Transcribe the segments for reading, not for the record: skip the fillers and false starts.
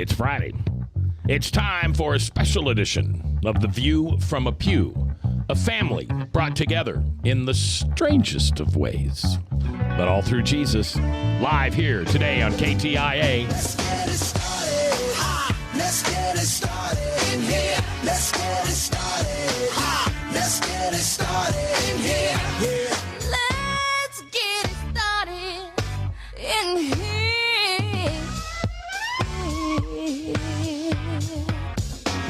It's Friday. It's time for a special edition of The View from a Pew, a family brought together in the strangest of ways, but all through Jesus. Live here today on KTIA. Let's get it started. Ha! Let's get it started in here. Let's get it started. Ha! Let's get it started in here. Yeah. Let's get it started in here.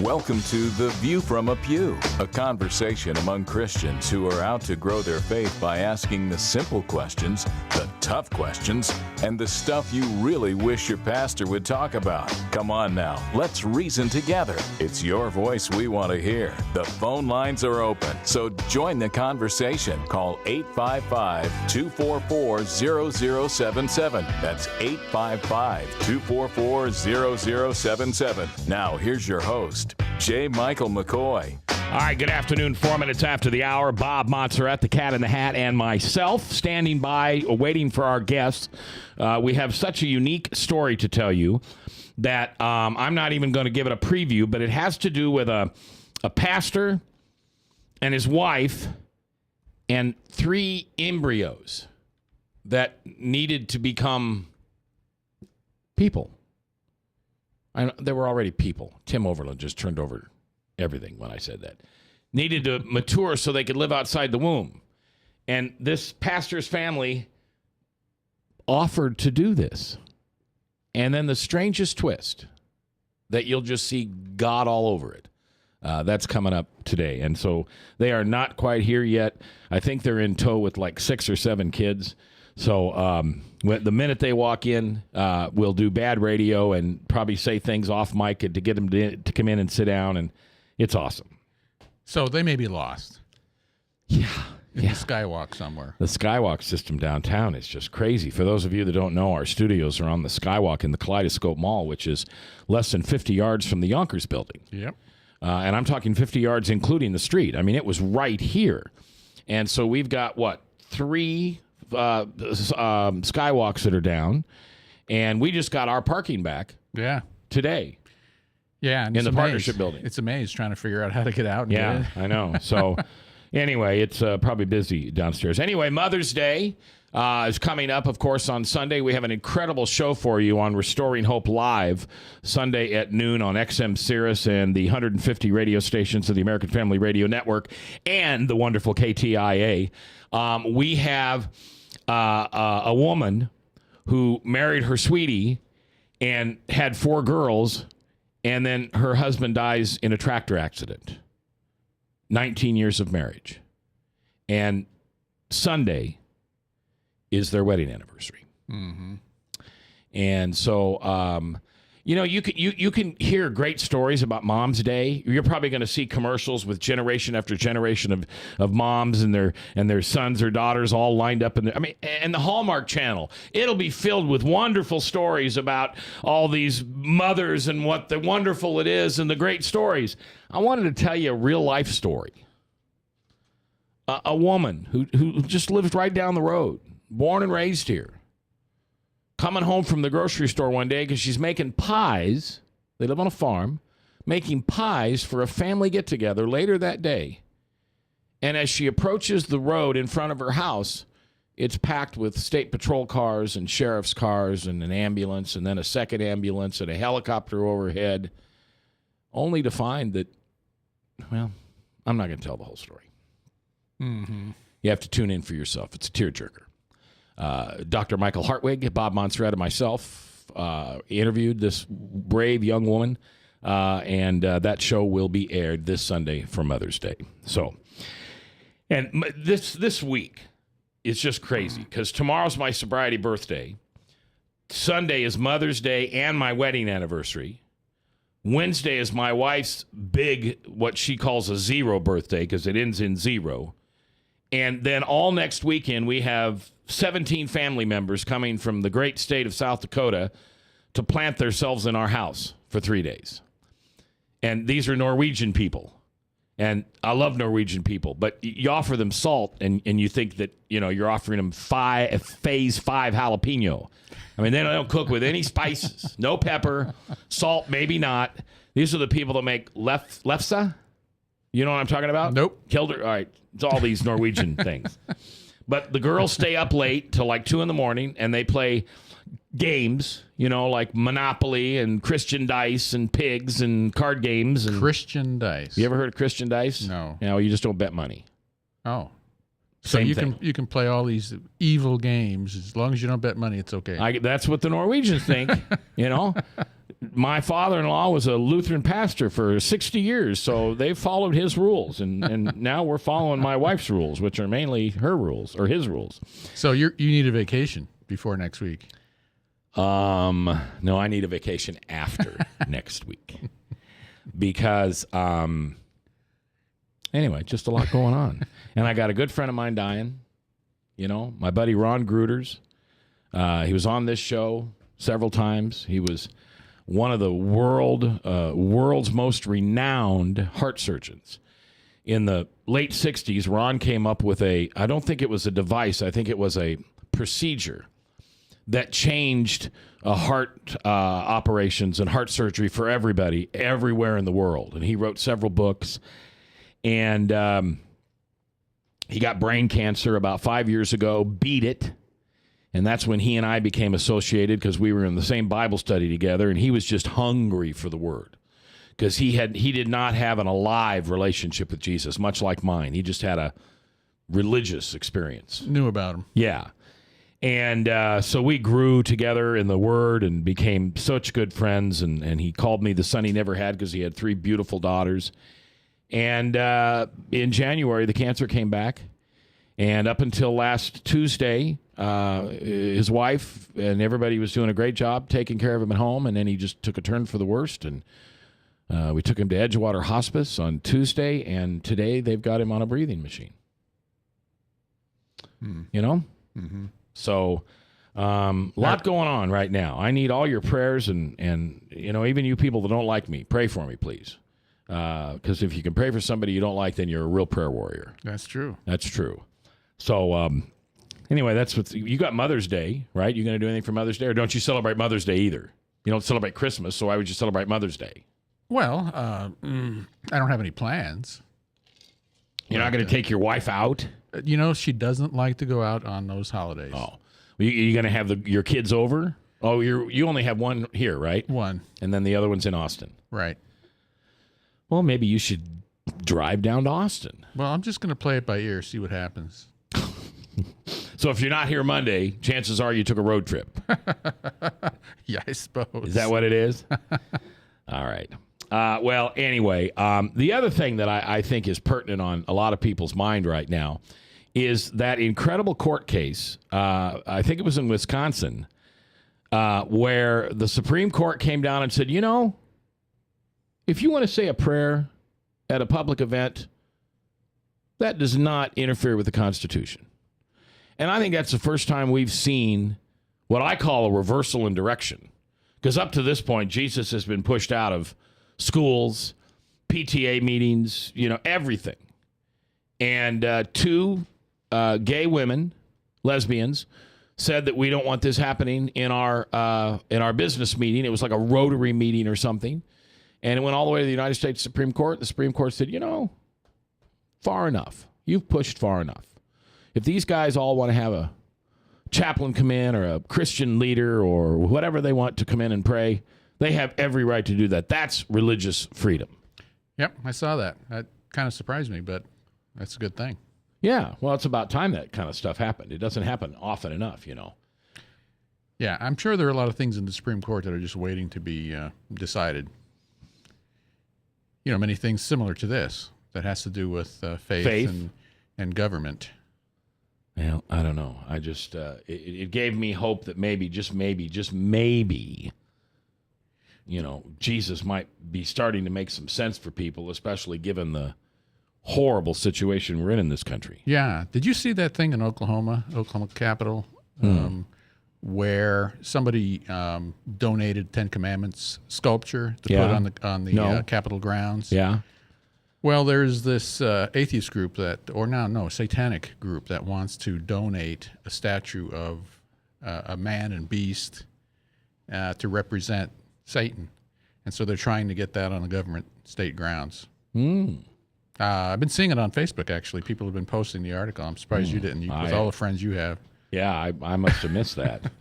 Welcome to The View from a Pew, a conversation among Christians who are out to grow their faith by asking the simple questions, the tough questions, and the stuff you really wish your pastor would talk about. Come on now, let's reason together. It's your voice we want to hear. The phone lines are open, so join the conversation. Call 855-244-0077. That's 855-244-0077. Now, here's your host, J. Michael McCoy. All right, good afternoon. 4 minutes after the hour, Bob Montserrat, the Cat in the Hat, and myself standing by, waiting for our guests. We have such a unique story to tell you that I'm not even going to give it a preview, but it has to do with a pastor and his wife and 3 embryos that needed to become people. They were already people. Tim Overland just turned over everything when I said that. Needed to mature so they could live outside the womb. And this pastor's family offered to do this. And then the strangest twist that you'll just see God all over it. That's coming up today. And so they are not quite here yet. I think they're in tow with like 6 or 7 kids. So the minute they walk in, we'll do bad radio and probably say things off mic to get them to come in and sit down. And it's awesome. So they may be lost. Yeah. In the Skywalk somewhere. The Skywalk system downtown is just crazy. For those of you that don't know, our studios are on the Skywalk in the Kaleidoscope Mall, which is less than 50 yards from the Yonkers building. Yep. And I'm talking 50 yards including the street. I mean, it was right here. And so we've got, 3 Skywalks that are down. And we just got our parking back today. Yeah, and in the partnership building. It's a maze trying to figure out how to get out. And yeah, get in. I know. So anyway, it's probably busy downstairs. Anyway, Mother's Day is coming up, of course, on Sunday. We have an incredible show for you on Restoring Hope Live, Sunday at noon on XM Sirius and the 150 radio stations of the American Family Radio Network and the wonderful KTIA. We have a woman who married her sweetie and had 4 girls, and then her husband dies in a tractor accident. 19 years of marriage. And Sunday is their wedding anniversary. Mm-hmm. And so, you can hear great stories about Mom's Day. You're probably going to see commercials with generation after generation of moms and their sons or daughters all lined up and the Hallmark Channel. It'll be filled with wonderful stories about all these mothers and what the wonderful it is and the great stories. I wanted to tell you a real life story. A woman who just lives right down the road, born and raised here. Coming home from the grocery store one day because she's making pies. They live on a farm, making pies for a family get-together later that day. And as she approaches the road in front of her house, it's packed with state patrol cars and sheriff's cars and an ambulance and then a second ambulance and a helicopter overhead, only to find that, well, I'm not going to tell the whole story. Mm-hmm. You have to tune in for yourself. It's a tearjerker. Dr. Michael Hartwig, Bob Montserrat, and myself interviewed this brave young woman, and that show will be aired this Sunday for Mother's Day. So, and this week is just crazy because tomorrow's my sobriety birthday. Sunday is Mother's Day and my wedding anniversary. Wednesday is my wife's big, what she calls a 0 birthday because it ends in 0. And then all next weekend, we have 17 family members coming from the great state of South Dakota to plant themselves in our house for 3 days. And these are Norwegian people. And I love Norwegian people, but you offer them salt and you think that, you're offering them phase 5 jalapeno. I mean, they don't cook with any spices, no pepper, salt, maybe not. These are the people that make lefse. You know what I'm talking about? Nope. Kilder. All right. It's all these Norwegian things. But the girls stay up late till like 2 a.m. and they play games, like Monopoly and Christian Dice and Pigs and card games. And Christian Dice. you ever heard of Christian Dice? No. You just don't bet money. Oh. So Same you thing. can play all these evil games as long as you don't bet money. It's okay. That's what the Norwegians think. My father-in-law was a Lutheran pastor for 60 years, so they followed his rules, and now we're following my wife's rules, which are mainly her rules or his rules. So you need a vacation before next week. No, I need a vacation after next week because anyway, just a lot going on, and I got a good friend of mine dying. My buddy Ron Gruters. He was on this show several times. He was one of the world's most renowned heart surgeons. In the late 60s, Ron came up with I don't think it was a device, I think it was a procedure that changed heart operations and heart surgery for everybody, everywhere in the world. And he wrote several books. And he got brain cancer about 5 years ago, beat it. And that's when he and I became associated because we were in the same Bible study together, and he was just hungry for the Word because he did not have an alive relationship with Jesus, much like mine. He just had a religious experience. Knew about him. Yeah. And so we grew together in the Word and became such good friends, and he called me the son he never had because he had 3 beautiful daughters. And in January, the cancer came back. And up until last Tuesday, his wife and everybody was doing a great job taking care of him at home, and then he just took a turn for the worst. And we took him to Edgewater Hospice on Tuesday, and today they've got him on a breathing machine. Mm-hmm. So lot going on right now. I need all your prayers, and even you people that don't like me, pray for me, please. Because if you can pray for somebody you don't like, then you're a real prayer warrior. That's true. That's true. So anyway, that's what you got. Mother's Day, right? You going to do anything for Mother's Day, or don't you celebrate Mother's Day either? You don't celebrate Christmas, so why would you celebrate Mother's Day? Well, I don't have any plans. You're not going to take your wife out? She doesn't like to go out on those holidays. Oh, you going to have your kids over? Oh, you only have one here, right? One. And then the other one's in Austin. Right. Well, maybe you should drive down to Austin. Well, I'm just going to play it by ear, see what happens. So if you're not here Monday, chances are you took a road trip. Yeah, I suppose. Is that what it is? All right. Well, anyway, the other thing that I think is pertinent on a lot of people's mind right now is that incredible court case, I think it was in Wisconsin, where the Supreme Court came down and said, if you want to say a prayer at a public event, that does not interfere with the Constitution. And I think that's the first time we've seen what I call a reversal in direction. Because up to this point, Jesus has been pushed out of schools, PTA meetings, everything. And 2 gay women, lesbians, said that we don't want this happening in our business meeting. It was like a Rotary meeting or something. And it went all the way to the United States Supreme Court. The Supreme Court said, far enough. You've pushed far enough. If these guys all want to have a chaplain come in or a Christian leader or whatever they want to come in and pray, they have every right to do that. That's religious freedom. Yep, I saw that. That kind of surprised me, but that's a good thing. Yeah, well, it's about time that kind of stuff happened. It doesn't happen often enough, Yeah, I'm sure there are a lot of things in the Supreme Court that are just waiting to be decided. Many things similar to this that has to do with faith. And government. Well, I don't know. I just, it gave me hope that maybe, just maybe, Jesus might be starting to make some sense for people, especially given the horrible situation we're in this country. Yeah. Did you see that thing in Oklahoma Capitol, where somebody donated 10 Commandments sculpture to put on the Capitol grounds? Yeah. Well, there's this atheist group satanic group that wants to donate a statue of a man and beast to represent Satan. And so they're trying to get that on the government state grounds. I've been seeing it on Facebook, actually. People have been posting the article. I'm surprised you didn't, with all the friends you have. Yeah, I must have missed that.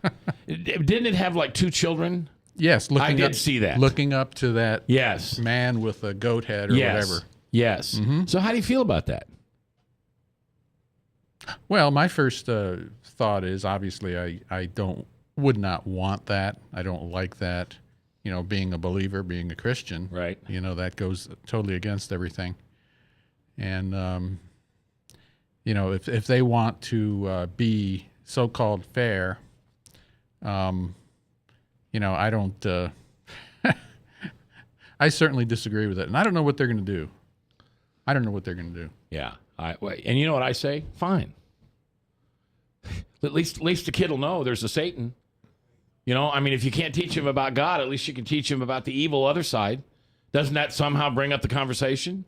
Didn't it have like 2 children? Yes. I did see that. Looking up to that Yes. man with a goat head or whatever. Yes. So how do you feel about that? Well, my first thought is obviously I would not want that. I don't like that. You know, being a believer, being a Christian, Right. You know, that goes totally against everything. And you know, if they want to be so-called fair, you know, I don't. I certainly disagree with it, and I don't know what they're going to do. I don't know what they're going to do. Yeah. And you know what I say? Fine. At least the kid will know there's a Satan. You know, I mean, if you can't teach him about God, at least you can teach him about the evil other side. Doesn't that somehow bring up the conversation?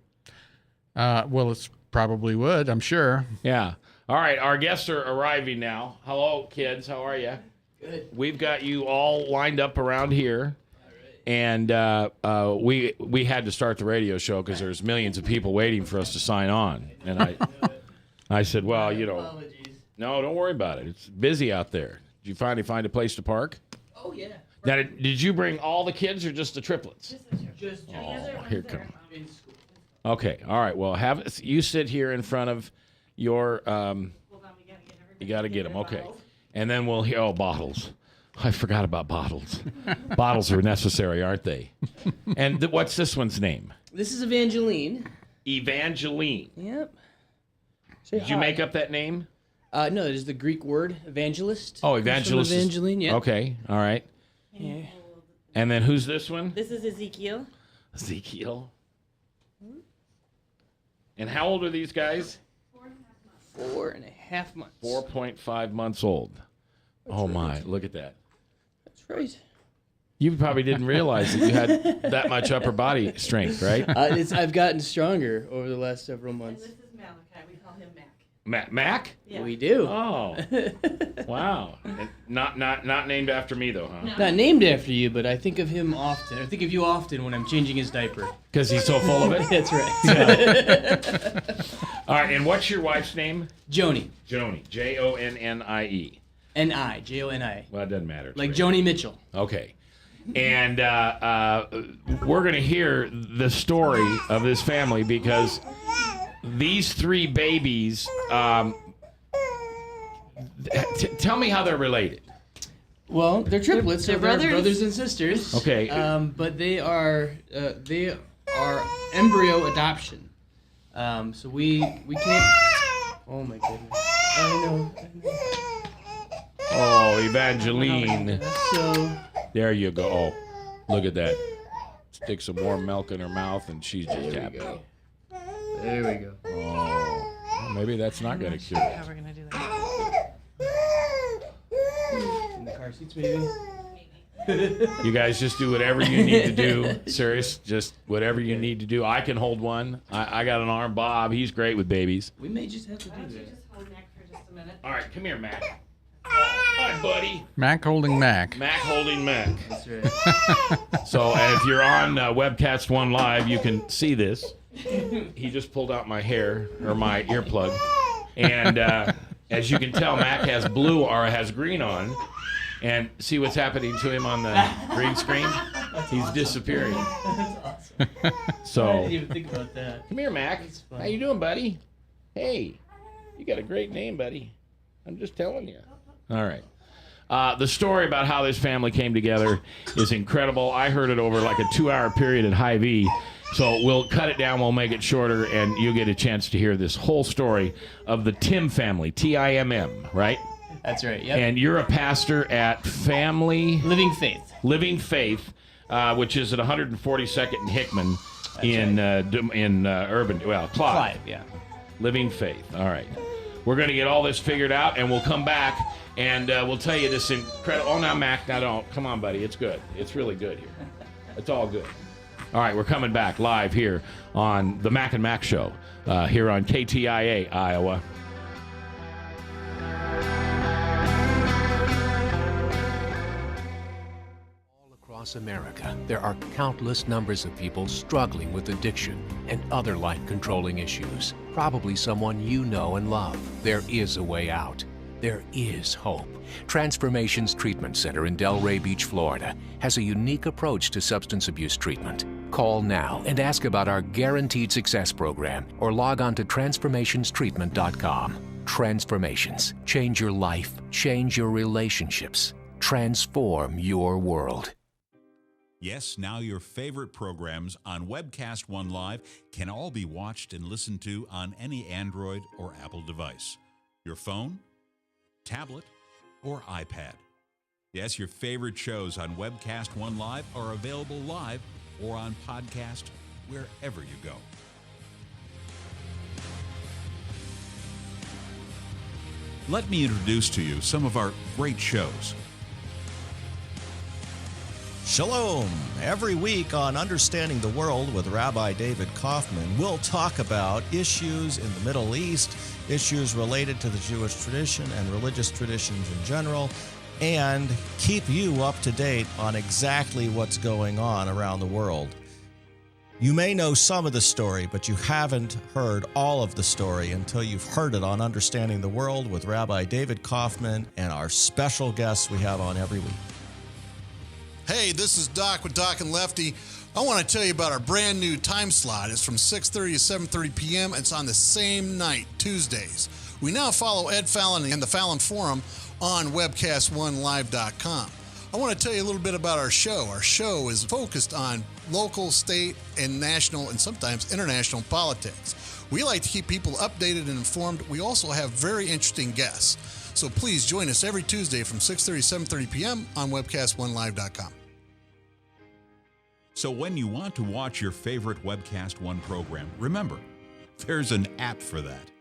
Well, it probably would, I'm sure. Yeah. All right, our guests are arriving now. Hello, kids. How are you? Good. We've got you all lined up around here. And we had to start the radio show because there's millions of people waiting for us to sign on. And I said, well, you know, Apologies. no, don't worry about it. It's busy out there. Did you finally find a place to park? Oh, yeah. Now, did you bring all the kids or just the triplets? Just Here come. in school. Okay, all right. Well, you sit here in front of your. You got to get them. Okay, and then we'll hear. Oh, bottles. I forgot about bottles. Bottles are necessary, aren't they? And what's this one's name? This is Evangeline. Evangeline. Yep. Did you make up that name? No, it is the Greek word evangelist. Oh, Comes from evangelist. Evangeline, yeah. Okay, all right. Yeah. And then who's this one? This is Ezekiel. Ezekiel. And how old are these guys? 4.5 months. 4.5 months old. Oh my, look at that. That's right. You probably didn't realize that you had that much upper body strength, right? I've gotten stronger over the last several And months. this is Malachi. We call him Mac. Mac? Yeah. We do. Oh. Wow. And not named after me though, huh? Not named after you, but I think of him often. I think of you often when I'm changing his diaper. Because he's so full of it? That's right. All right, and what's your wife's name? Joni. Joni. Jonnie. N-I. J-O-N-I. Well, it doesn't matter. It's Like right. Joni Mitchell. Okay. And we're going to hear the story of this family because these 3 babies, tell me how they're related. Well, they're triplets. They're so they're brothers. brothers and sisters. Okay. But they are embryo adoption. So we can't. Oh my goodness. I know. Oh, Evangeline. So There you go. Oh, look at that. Stick some warm milk in her mouth and she's just happy. there we go. Oh, well, maybe that's not going to cure it. How we're gonna do that? In the car seats, maybe. You guys just do whatever you need to do. Serious, just whatever you need to do. I can hold one. I got an arm, Bob. He's great with babies. We may just have to do You that. just hold Mac for just a minute. All right, come here, Mac. Hi, buddy. Mac holding Mac. Mac holding Mac. That's right. So, and if you're on Webcast One Live, you can see this. He just pulled out my hair or my earplug, and as you can tell, Mac has blue or has green on. And see what's happening to him on the green screen? He's disappearing. That's awesome. I So, didn't even think about that. come here, Mac. fun. How you doing, buddy? Hey, you got a great name, buddy. I'm just telling you. All right. The story about how this family came together is incredible. I heard it over like a 2-hour period at Hy-Vee. So we'll cut it down, we'll make it shorter, and you'll get a chance to hear this whole story of the Timm family, T-I-M-M, right? That's right. Yep. And you're a pastor at Family Living Faith. Living Faith, which is at 142nd and Hickman in urban, well, Clive. Yeah. Living Faith. All right. We're going to get all this figured out, and we'll come back, and we'll tell you this incredible. Oh, now, Mac, now don't. Come on, buddy. It's good. It's really good here. It's all good. All right, we're coming back live here on the Mac and Mac Show here on KTIA, Iowa. Across America, there are countless numbers of people struggling with addiction and other life-controlling issues. Probably someone you know and love. There is a way out. There is hope. Transformations Treatment Center in Delray Beach, Florida, has a unique approach to substance abuse treatment. Call now and ask about our Guaranteed Success program or log on to transformationstreatment.com. Transformations. Change your life. Change your relationships. Transform your world. Yes, now your favorite programs on Webcast One Live can all be watched and listened to on any Android or Apple device. Your phone, tablet, or iPad. Yes, your favorite shows on Webcast One Live are available live or on podcast wherever you go. Let me introduce to you some of our great shows. Shalom! Every week on Understanding the World with Rabbi David Kaufman, we'll talk about issues in the Middle East, issues related to the Jewish tradition and religious traditions in general, and keep you up to date on exactly what's going on around the world. You may know some of the story, but you haven't heard all of the story until you've heard it on Understanding the World with Rabbi David Kaufman and our special guests we have on every week. Hey, this is Doc with Doc and Lefty. I want to tell you about our brand new time slot. It's from 6:30 to 7:30 p.m. It's on the same night, Tuesdays. We now follow Ed Fallon and the Fallon Forum on webcast1live.com. I want to tell you a little bit about our show. Our show is focused on local, state, and national, and sometimes international politics. We like to keep people updated and informed. We also have very interesting guests. So please join us every Tuesday from 6:30 to 7:30 p.m. on webcast1live.com. So when you want to watch your favorite Webcast One program, remember, there's an app for that.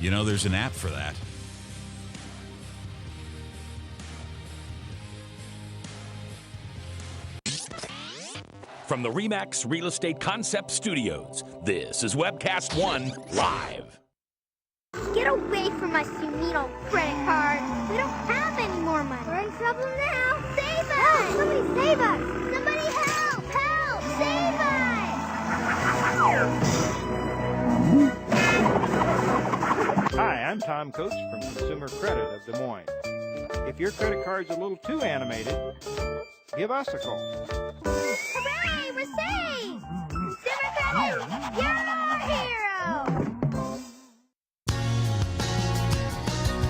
You know, there's an app for that. From the RE/MAX Real Estate Concept Studios, this is Webcast One Live. Get away from us, you mean old credit card. We don't have any more money. We're in trouble now. Save us! Help! Somebody save us! Somebody help! Help! Save us! Hi, I'm Tom Coates from Consumer Credit of Des Moines. If your credit card's a little too animated, give us a call. Hooray! We're saved! Consumer Credit, you're our hero!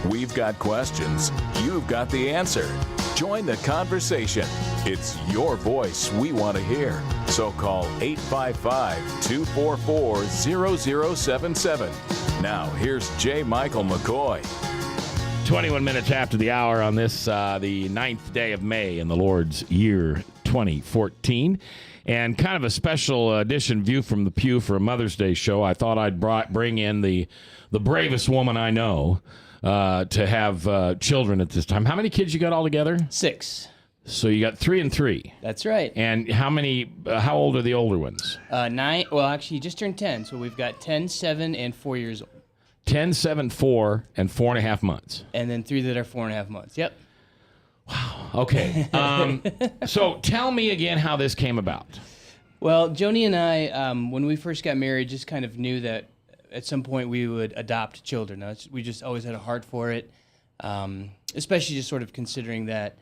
We've got questions. You've got the answer. Join the conversation. It's your voice we want to hear. So call 855-244-0077. Now, here's J. Michael McCoy. 21 minutes after the hour on this, the 9th day of May in the Lord's year 2014. And kind of a special edition View from the Pew for a Mother's Day show. I thought I'd bring in the bravest woman I know to have children at this time. How many kids you got all together? 6. So you got 3 and 3. That's right. And how old are the older ones? 9. Well, actually, just turned 10. So we've got 10, 7, and 4 years old. 10, 7, 4, and 4.5 months. And then 3 that are 4.5 months. Yep. Wow. Okay. So tell me again how this came about. Well, Joni and I, when we first got married, just kind of knew that at some point we would adopt children. We just always had a heart for it, especially just sort of considering that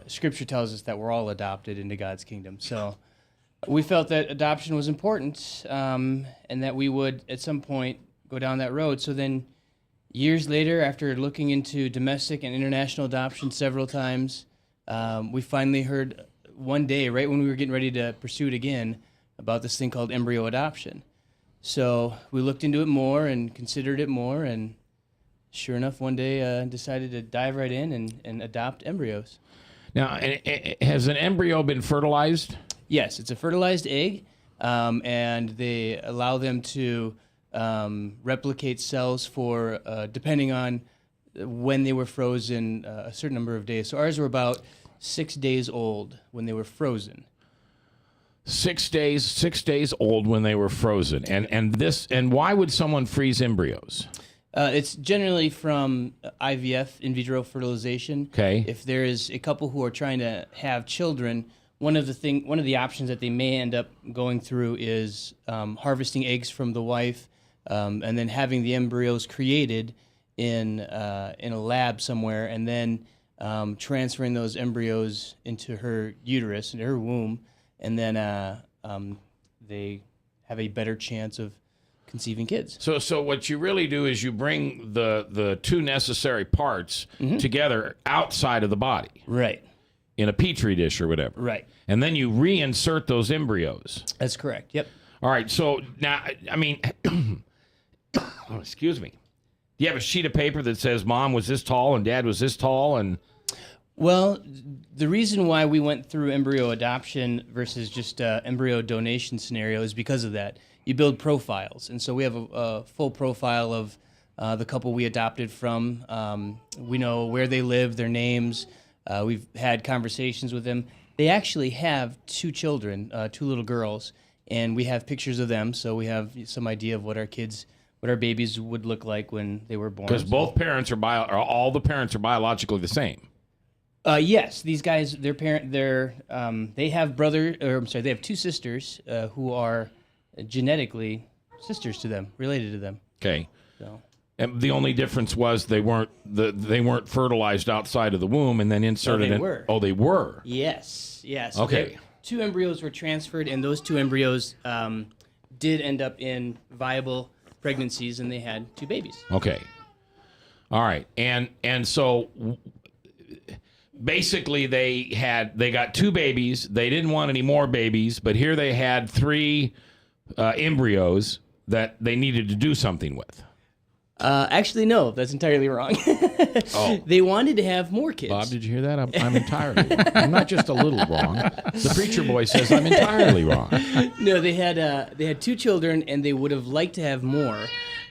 Scripture tells us that we're all adopted into God's kingdom. So we felt that adoption was important and that we would at some point go down that road. So then years later, after looking into domestic and international adoption several times, we finally heard one day, right when we were getting ready to pursue it again, about this thing called embryo adoption. So we looked into it more and considered it more, and sure enough, one day decided to dive right in and adopt embryos. Now, has an embryo been fertilized? Yes, it's a fertilized egg, and they allow them to replicate cells for, depending on when they were frozen, a certain number of days. So ours were about 6 days old when they were frozen. 6 days old when they were frozen. And why would someone freeze embryos? It's generally from IVF, in vitro fertilization. Okay. If there is a couple who are trying to have children, one of the options that they may end up going through is harvesting eggs from the wife, and then having the embryos created in a lab somewhere, and then transferring those embryos into her uterus, into her womb, and then they have a better chance of conceiving kids. So what you really do is you bring the two necessary parts together outside of the body. Right. In a petri dish or whatever. Right. And then you reinsert those embryos. That's correct. Yep. All right. So now, I mean, oh, excuse me. Do you have a sheet of paper that says Mom was this tall and Dad was this tall? And well, the reason why we went through embryo adoption versus just embryo donation scenario is because of that. You build profiles, and so we have a full profile of the couple we adopted from. We know where they live, their names. We've had conversations with them. They actually have 2 children, 2 little girls, and we have pictures of them, so we have some idea of what our babies would look like when they were born. Because both parents are all the parents are biologically the same. Yes, these guys, they have they have 2 sisters who are genetically sisters to them, related to them. Okay. So. And the only difference was they weren't fertilized outside of the womb and then inserted they in. were. Oh, they were. Yes. Okay. 2 embryos were transferred, and those 2 embryos did end up in viable pregnancies, and they had 2 babies. Okay. All right. And so basically they got 2 babies. They didn't want any more babies, but here they had 3 embryos that they needed to do something with. Actually, no, that's entirely wrong. Oh. They wanted to have more kids. Bob, did you hear that? I'm entirely wrong. I'm not just a little wrong. The preacher boy says I'm entirely wrong. No, they had 2 children, and they would have liked to have more,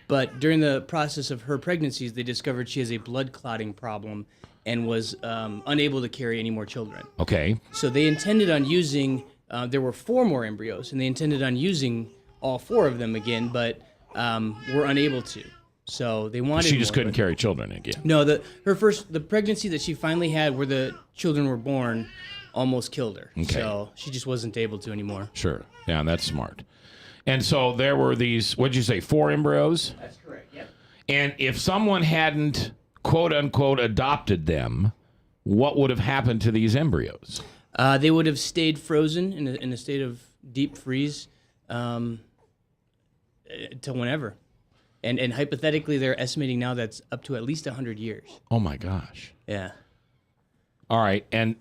but during the process of her pregnancies, they discovered she has a blood clotting problem and was unable to carry any more children. Okay. So they intended on using, there were 4 more embryos, and they intended on using all 4 of them again, but were unable to. So they wanted She just more, couldn't but- carry children again. No, the pregnancy that she finally had, where the children were born, almost killed her. Okay. So she just wasn't able to anymore. Sure. Yeah, that's smart. And so there were these, what'd you say, 4 embryos? That's correct, yep. And if someone hadn't, quote unquote, adopted them, what would have happened to these embryos? They would have stayed frozen in a state of deep freeze till whenever. And hypothetically, they're estimating now that's up to at least 100 years. Oh, my gosh. Yeah. All right. And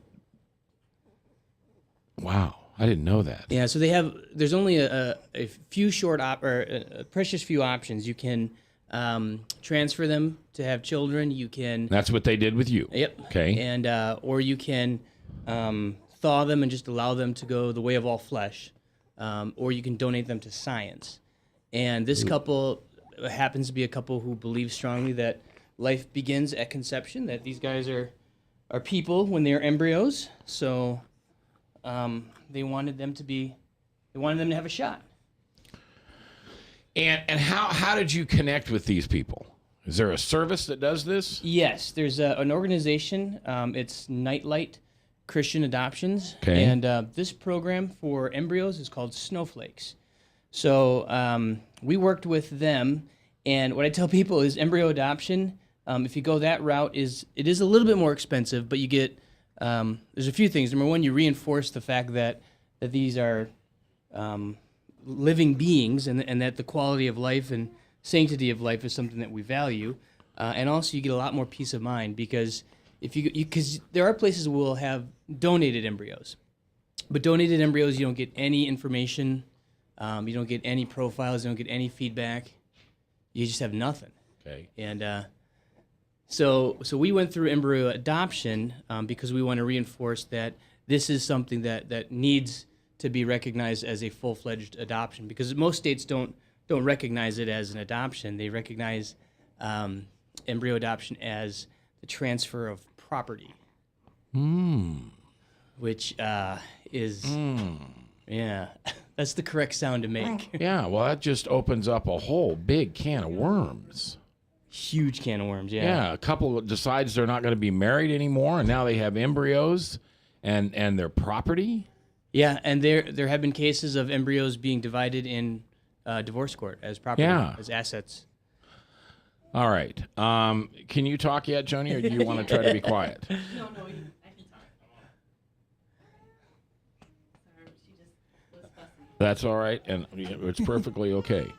wow, I didn't know that. Yeah, so there's only a few a precious few options. You can transfer them to have children. You can. That's what they did with you. Yep. Okay. And or you can thaw them and just allow them to go the way of all flesh, or you can donate them to science. And this couple happens to be a couple who believe strongly that life begins at conception. That these guys are people when they're embryos. So they wanted them to have a shot. And how did you connect with these people? Is there a service that does this? Yes, there's an organization. It's Nightlight Christian Adoptions. Okay. And this program for embryos is called Snowflakes. So we worked with them, and what I tell people is embryo adoption, if you go that route, it is a little bit more expensive, but you get, there's a few things. Number one, you reinforce the fact that these are living beings, and that the quality of life and sanctity of life is something that we value. And also you get a lot more peace of mind, because because there are places who will have donated embryos, but donated embryos, you don't get any information. You don't get any profiles. You don't get any feedback. You just have nothing. Okay. And so we went through embryo adoption because we want to reinforce that this is something that needs to be recognized as a full-fledged adoption, because most states don't recognize it as an adoption. They recognize embryo adoption as the transfer of property, which is Yeah, that's the correct sound to make. Yeah, well, that just opens up a whole big can of worms. Huge can of worms, yeah. Yeah, a couple decides they're not going to be married anymore, and now they have embryos and their property. Yeah, and there have been cases of embryos being divided in divorce court as property, as assets. All right. Can you talk yet, Joni, or do you want to try to be quiet? No, I can talk. Sorry, she just was fussy. That's all right, and it's perfectly okay.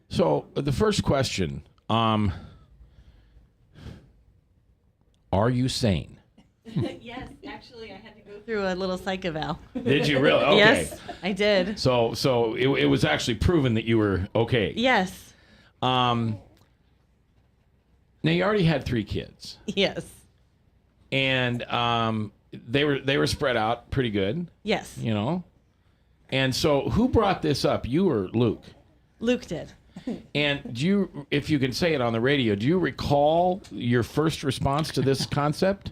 So the first question, are you sane? Yes, actually, I had to go through a little psych eval. Did you really? Okay. Yes, I did. So it was actually proven that you were okay. Yes. Now you already had 3 kids. Yes. And they were spread out pretty good. Yes. You know? And so who brought this up? You or Luke? Luke did. And do you, if you can say it on the radio, do you recall your first response to this concept?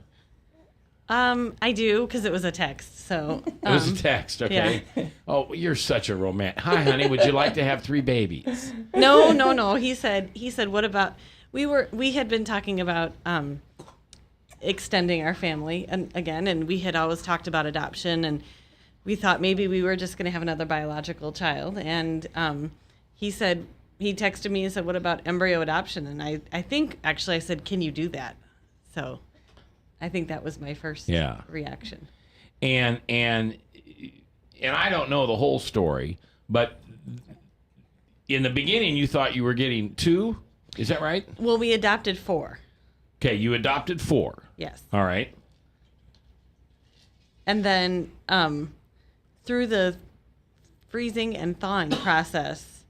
I do, because it was a text. So It was a text, okay. Yeah. Oh, you're such a romantic. Hi, honey, would you like to have 3 babies? No. He said, what about we had been talking about extending our family and we had always talked about adoption, and we thought maybe we were just going to have another biological child. And he texted me and said, what about embryo adoption? And I think actually I said, can you do that? So I think that was my first reaction. And I don't know the whole story, but in the beginning you thought you were getting 2. Is that right? Well, we adopted 4. Okay, you adopted 4. Yes. All right. And then through the freezing and thawing process,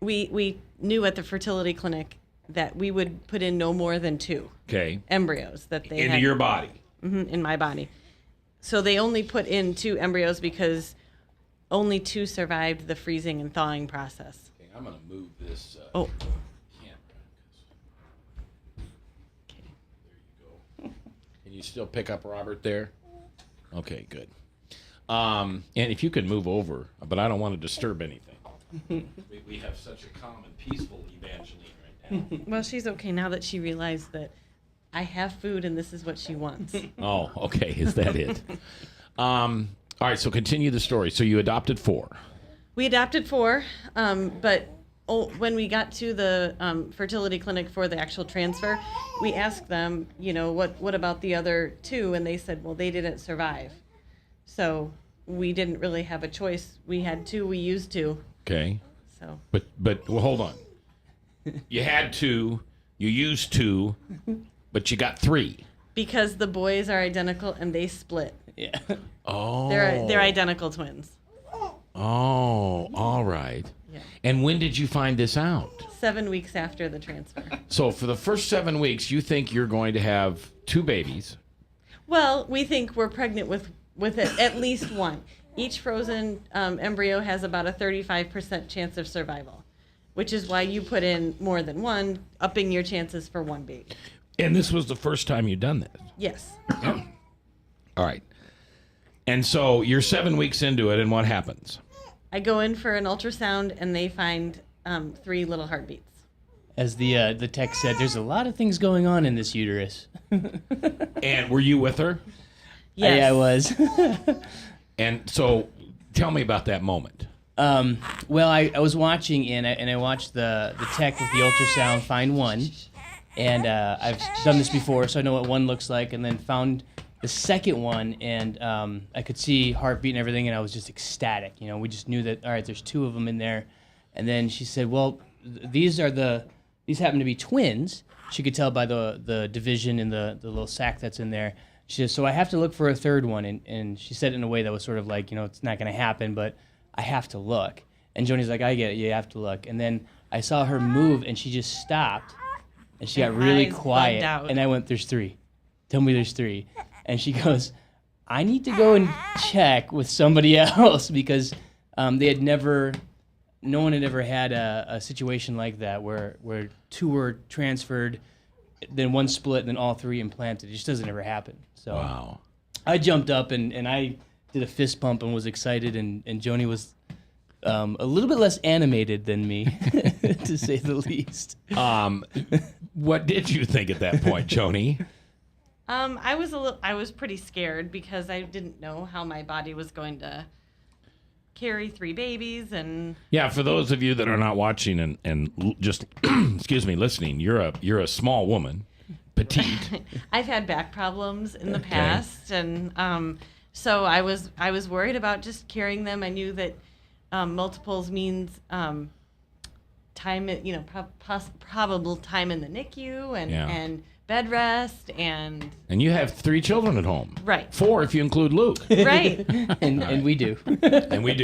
we knew at the fertility clinic that we would put in no more than 2 embryos that they into had. your body. In my body. So they only put in 2 embryos because only 2 survived the freezing and thawing process. Okay, I'm going to move this Oh. camera. Okay, there you go. Can you still pick up Robert there? Okay, good. And if you could move over, but I don't want to disturb anything. We have such a calm and peaceful Evangeline right now. Well, she's okay now that she realized that I have food and this is what she wants. Oh, okay. Is that it? All right, so continue the story. So you adopted 4. We adopted 4, but when we got to the fertility clinic for the actual transfer, we asked them, what about the other 2? And they said, well, they didn't survive. So we didn't really have a choice. We had 2, we used 2. Okay. So. But well, hold on. You had 2, you used 2, but you got 3. Because the boys are identical and they split. Yeah. Oh. They're identical twins. Oh, all right. Yeah. And when did you find this out? 7 weeks after the transfer. So for the first 7 weeks, you think you're going to have 2 babies. Well, we think we're pregnant with at least 1. Each frozen embryo has about a 35% chance of survival, which is why you put in more than 1, upping your chances for 1 baby. And this was the first time you'd done this? Yes. All right. And so you're 7 weeks into it, and what happens? I go in for an ultrasound, and they find 3 little heartbeats. As the text said, there's a lot of things going on in this uterus. And were you with her? Yes. I was. And so tell me about that moment. Well, I was watching, and I watched the tech with the ultrasound find 1. And I've done this before, so I know what 1 looks like, and then found the second one, and I could see heartbeat and everything, and I was just ecstatic. We just knew that, all right, there's 2 of them in there. And then she said, well, these happen to be twins. She could tell by the division in the little sac that's in there. She said, so I have to look for a 3rd one. And she said it in a way that was sort of like, it's not going to happen, but I have to look. And Joni's like, I get it, you have to look. And then I saw her move, and she just stopped. And she got really quiet, and I went, there's 3. Tell me there's 3. And she goes, I need to go and check with somebody else, because no one had ever had a situation like that where 2 were transferred, then 1 split, and then all 3 implanted. It just doesn't ever happen. So wow. I jumped up and I did a fist pump and was excited, and Joni was a little bit less animated than me, to say the least. What did you think at that point, Joni? I was pretty scared because I didn't know how my body was going to carry 3 babies. And Yeah, for those of you that are not watching and just excuse me, listening, you're a small woman, petite. I've had back problems in the past, and so I was worried about just carrying them. I knew that multiples means time, probable time in the NICU and bed rest and you have 3 children at home. Right. 4 if you include Luke. Right. and we do. And we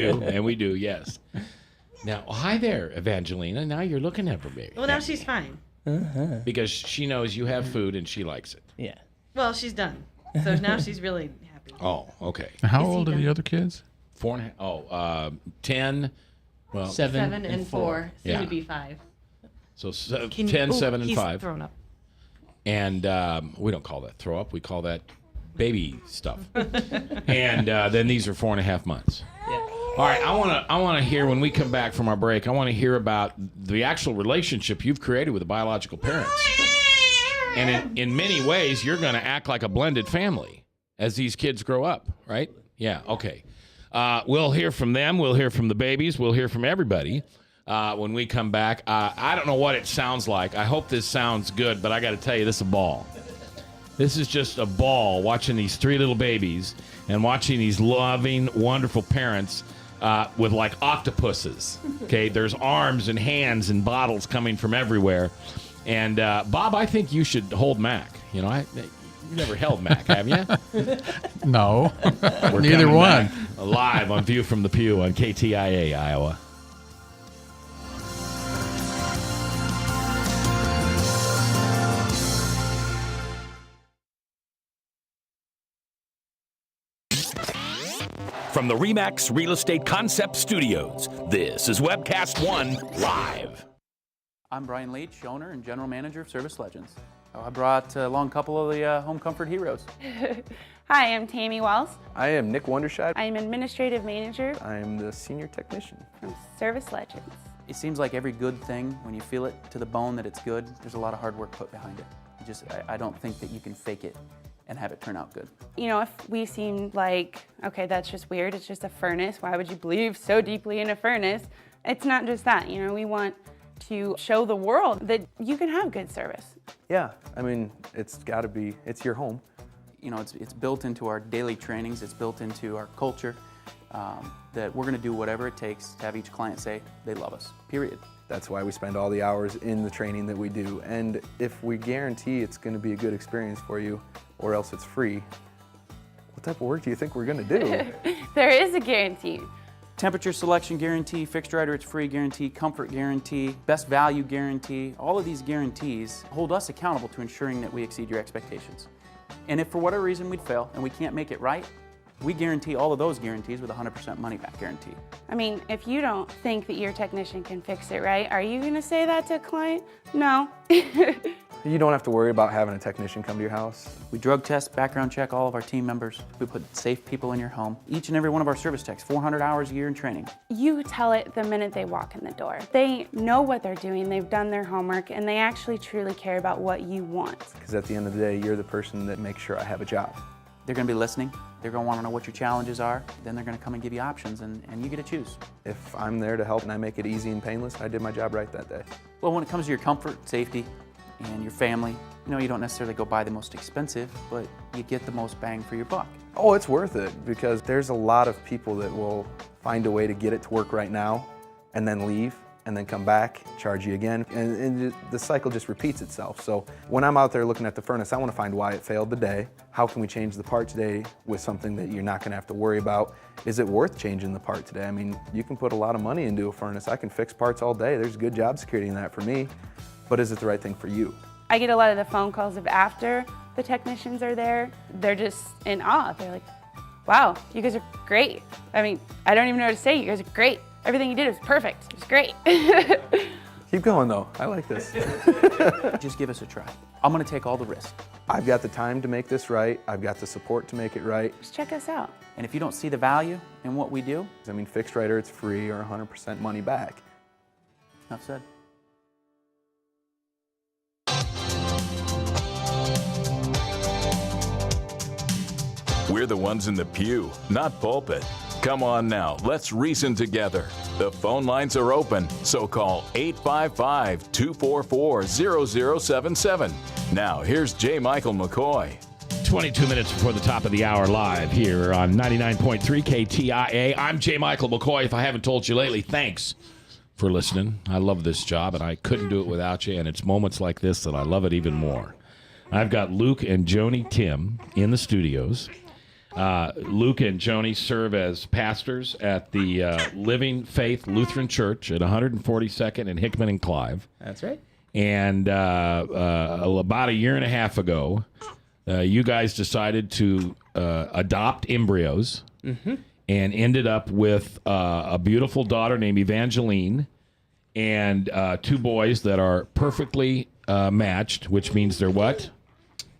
do, yes. Now, hi there, Evangelina. Now you're looking at her baby. Well, now she's fine. Because she knows you have food and she likes it. Yeah. Well, she's done. So now she's really happy. Oh, okay. How old are the other kids? 4.5. 10. Well, 7 and 4. Soon Yeah. to be 5. So 10, 7, and he's 5. Thrown up. And we don't call that throw up. We call that baby stuff. And then these are 4.5 months. Yeah. All right, I want to hear when we come back from our break. I want to hear about the actual relationship you've created with the biological parents. And in many ways, you're going to act like a blended family as these kids grow up, right? Yeah. Okay. We'll hear from them. We'll hear from the babies. We'll hear from everybody when we come back. I don't know what it sounds like. I hope this sounds good, but I got to tell you, this is a ball. This is just a ball watching these 3 little babies and watching these loving, wonderful parents with like octopuses. Okay, there's arms and hands and bottles coming from everywhere. And Bob, I think you should hold Mac. You know, you never held Mac, have you? No, We're neither coming one. back live on View from the Pew on KTIA, Iowa. From the RE/MAX Real Estate Concept Studios, this is Webcast One Live. I'm Brian Leach, owner and general manager of Service Legends. I brought along a couple of the home comfort heroes. Hi, I'm Tammy Wells. I am Nick Wondershide. I'm administrative manager I am the senior technician from Service Legends. It seems like every good thing, when you feel it to the bone that it's good, there's a lot of hard work put behind it. I don't think that you can fake it and have it turn out good. You know, if we seem like, okay, that's just weird, it's just a furnace, why would you believe so deeply in a furnace? It's not just that, you know, we want to show the world that you can have good service. Yeah, I mean, it's got to be, it's your home. You know, it's built into our daily trainings, it's built into our culture, that we're gonna do whatever it takes to have each client say they love us, period. That's why we spend all the hours in the training that we do. And if we guarantee it's going to be a good experience for you, or else it's free, what type of work do you think we're going to do? There is a guarantee. Temperature selection guarantee, fixed right or it's free guarantee, comfort guarantee, best value guarantee. All of these guarantees hold us accountable to ensuring that we exceed your expectations. And if for whatever reason we'd fail and we can't make it right, we guarantee all of those guarantees with a 100% money back guarantee. I mean, if you don't think that your technician can fix it right, are you gonna say that to a client? No. You don't have to worry about having a technician come to your house. We drug test, background check all of our team members. We put safe people in your home. Each and every one of our service techs, 400 hours a year in training. You tell it the minute they walk in the door. They know what they're doing, they've done their homework, and they actually truly care about what you want. Because at the end of the day, you're the person that makes sure I have a job. They're gonna be listening. They're gonna wanna know what your challenges are. Then they're gonna come and give you options, and you get to choose. If I'm there to help and I make it easy and painless, I did my job right that day. Well, when it comes to your comfort, safety, and your family, you know, you don't necessarily go buy the most expensive, but you get the most bang for your buck. Oh, it's worth it, because there's a lot of people that will find a way to get it to work right now and then leave and then come back, charge you again, and the cycle just repeats itself. So when I'm out there looking at the furnace, I want to find why it failed today. How can we change the part today with something that you're not going to have to worry about? Is it worth changing the part today? I mean, you can put a lot of money into a furnace. I can fix parts all day. There's good job security in that for me, but is it the right thing for you? I get a lot of the phone calls of after the technicians are there. They're just in awe. They're like, wow, you guys are great. I mean, I don't even know what to say. You guys are great. Everything you did was perfect. It was great. Keep going, though. I like this. Just give us a try. I'm going to take all the risk. I've got the time to make this right. I've got the support to make it right. Just check us out. And if you don't see the value in what we do, I mean, fixed right or it's free or 100% money back. enough said. We're the ones in the pew, not pulpit. Come on now, let's reason together. The phone lines are open, so call 855-244-0077. Now, here's J. Michael McCoy. 22 minutes before the top of the hour, live here on 99.3 KTIA. I'm J. Michael McCoy. If I haven't told you lately, thanks for listening. I love this job, and I couldn't do it without you, and it's moments like this that I love it even more. I've got Luke and Joni Timm in the studios. Luke and Joni serve as pastors at the Living Faith Lutheran Church at 142nd and Hickman and Clive. That's right. And about a year and a half ago, you guys decided to adopt embryos and ended up with a beautiful daughter named Evangeline and 2 boys that are perfectly matched, which means they're what?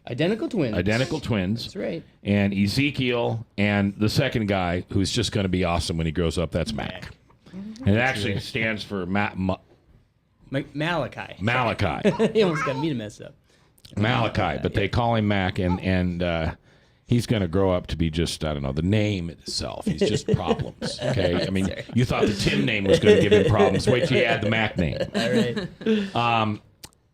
Identical twins. Identical twins. That's right. And Ezekiel and the second guy, who's just going to be awesome when he grows up, that's Mac. And it actually stands for Malachi. Malachi. He almost got me to mess up. Malachi, but they call him Mac, and he's going to grow up to be just, I don't know, the name itself. He's just problems, okay? I mean, you thought the Timm name was going to give him problems. Wait till you add the Mac name. All right.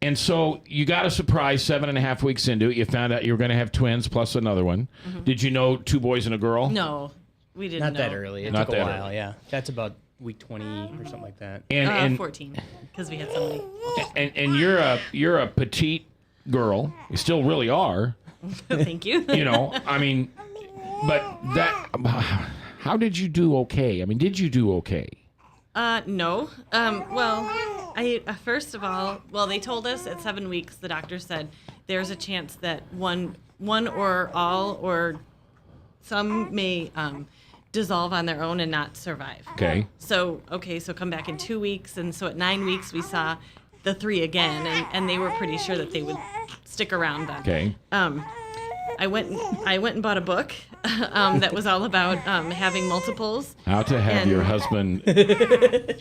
And so you got a surprise 7.5 weeks into it. You found out you were going to have twins plus another one. Did you know 2 boys and a girl? No, we didn't Not know. that early. It Not took a that while, early. yeah. That's about week 20 or something like that. And 14, because we had so many. and you're a petite girl. You still really are. Thank you. You know, I mean, but that. How did you do okay? I mean, did you do okay? No. Well, first of all, they told us at 7 weeks, the doctor said there's a chance that one or all or some may dissolve on their own and not survive. Okay. So come back in 2 weeks. And so at 9 weeks, we saw the 3 again, and they were pretty sure that they would stick around then. Okay. I went and bought a book that was all about having multiples. How to have your husband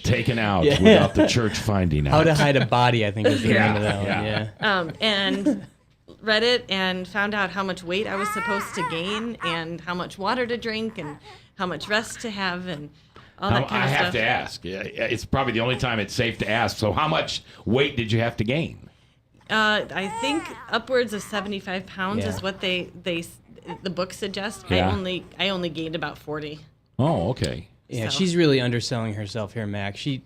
taken out without the church finding out. How to hide a body, I think is the name of that one. Yeah. And read it and found out how much weight I was supposed to gain and how much water to drink and how much rest to have and all that kind of stuff. I have to ask. It's probably the only time it's safe to ask. So how much weight did you have to gain? I think upwards of 75 pounds is what the book suggests. Yeah. I only gained about 40. Oh, okay. Yeah, So. she's really underselling herself here, Mac. She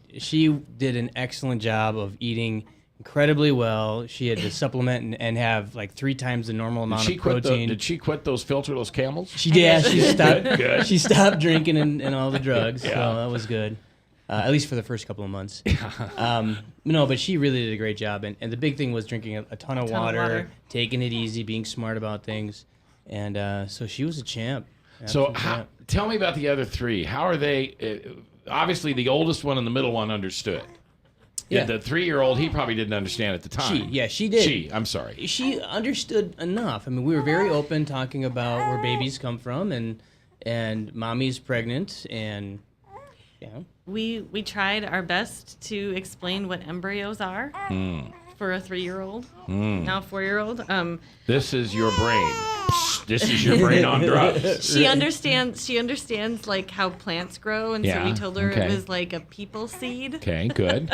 did an excellent job of eating incredibly well. She had to supplement and have like 3 times the normal amount of protein. Did she quit those filterless camels? She did. She stopped. Good. She stopped drinking and all the drugs. Yeah. So that was good. At least for the first couple of months. No, but she really did a great job. And the big thing was drinking a ton of water, taking it easy, being smart about things. And so she was a champ. So Absolute champ. tell me about the other 3. How are they? Obviously, the oldest one and the middle one understood. Yeah. The 3-year-old, he probably didn't understand at the time. She did. I'm sorry. She understood enough. I mean, we were very open talking about where babies come from and mommy's pregnant and, We tried our best to explain what embryos are for a 3-year-old, now 4-year-old. This is your brain. This is your brain on drugs. She understands like how plants grow, and so we told her okay. it was like a people seed. Okay, good.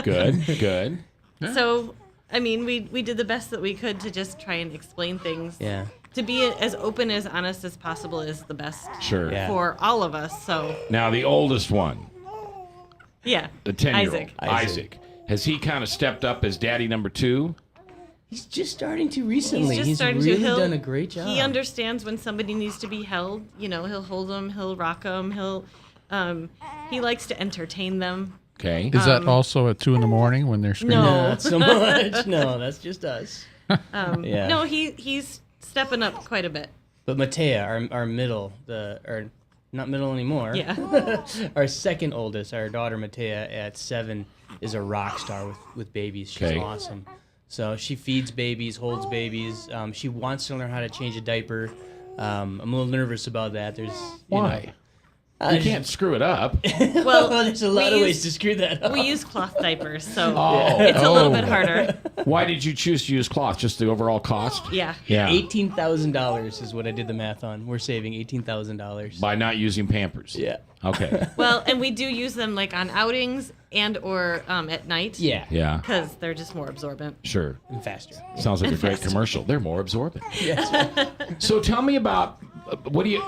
So, I mean, we did the best that we could to just try and explain things. Yeah. To be as open, as honest as possible is the best Sure. Yeah. for all of us. So. Now, the oldest one, Yeah. the 10-year-old, Isaac. has he kind of stepped up as daddy number 2? He's just starting to recently. He's just starting really to. done a great job. He understands when somebody needs to be held. You know, he'll hold them, he'll rock them, he likes to entertain them. Okay. Is that also at 2 in the morning when they're screaming? No. Not so much. No, that's just us. Yeah. No, he's stepping up quite a bit. But Matea, our middle, not middle anymore. Yeah. Our second oldest, our daughter Matea at 7, is a rock star with babies. She's Okay. awesome. So she feeds babies, holds babies. She wants to learn how to change a diaper. I'm a little nervous about that. There's Why? You can't screw it up. Well, there's a lot of ways to screw that up. We use cloth diapers, so Oh. it's a little bit harder. Why did you choose to use cloth? Just the overall cost? Yeah. Yeah. $18,000 is what I did the math on. We're saving $18,000 By not using Pampers. Yeah. Okay. Well, and we do use them like on outings and or at night. Yeah. Yeah. Because they're just more absorbent. Sure. And faster. Sounds like a great commercial. They're more absorbent. So tell me about what do you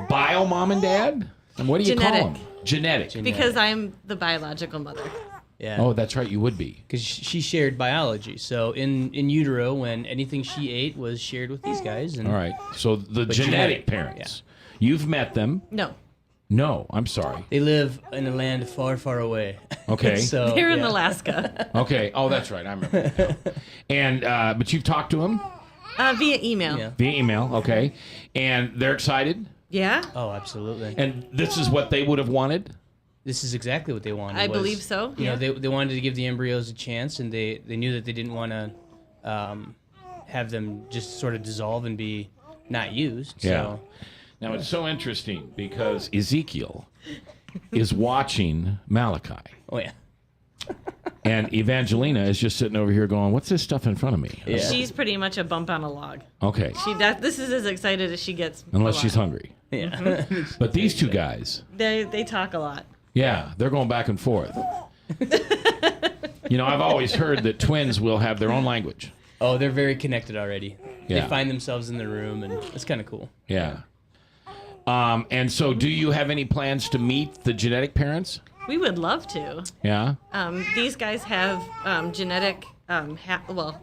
bio mom and dad? And what do you Genetic. call them? Genetic. Because I'm the biological mother. Yeah. Oh, that's right. You would be. Because she shared biology. So in utero, when anything she ate was shared with these guys. And All right. So the But genetic parents. You've met them. No. No, I'm sorry. They live in a land far, far away. Okay. So They're in yeah. Alaska. Okay. Oh, that's right. I remember. And but you've talked to them Via email. Yeah. via email. Okay. And they're excited. Yeah. Oh, absolutely. And this is what they would have wanted. This is exactly what they wanted. I was, believe so, You know, yeah. they wanted to give the embryos a chance, and they knew that they didn't want to have them just sort of dissolve and be not used. Yeah. So, Now it's so interesting because Ezekiel is watching Malachi. oh yeah. And Evangelina is just sitting over here going, "What's this stuff in front of me?" Yeah. She's pretty much a bump on a log. Okay. This is as excited as she gets. Unless a she's lot. hungry. Yeah. But these two guys, They talk a lot. yeah, they're going back and forth. You know, I've always heard that twins will have their own language. Oh, they're very connected already. Yeah. They find themselves in the room, and it's kind of cool. Yeah. And so do you have any plans to meet the genetic parents? We would love to. Yeah. These guys have genetic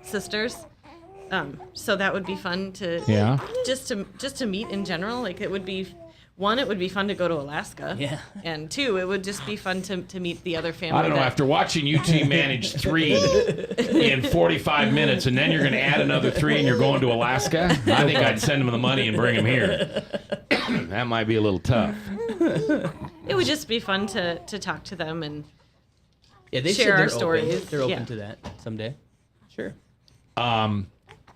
sisters. So that would be fun to Yeah. just to meet in general. Like it would be fun to go to Alaska. Yeah. And two, it would just be fun to meet the other family. I don't know, after watching you two manage 3 in 45 minutes and then you're going to add another 3 and you're going to Alaska, I think I'd send them the money and bring them here. That might be a little tough. It would just be fun to talk to them and Yeah, they share said our they're stories. Open. They're open Yeah. to that someday. Sure.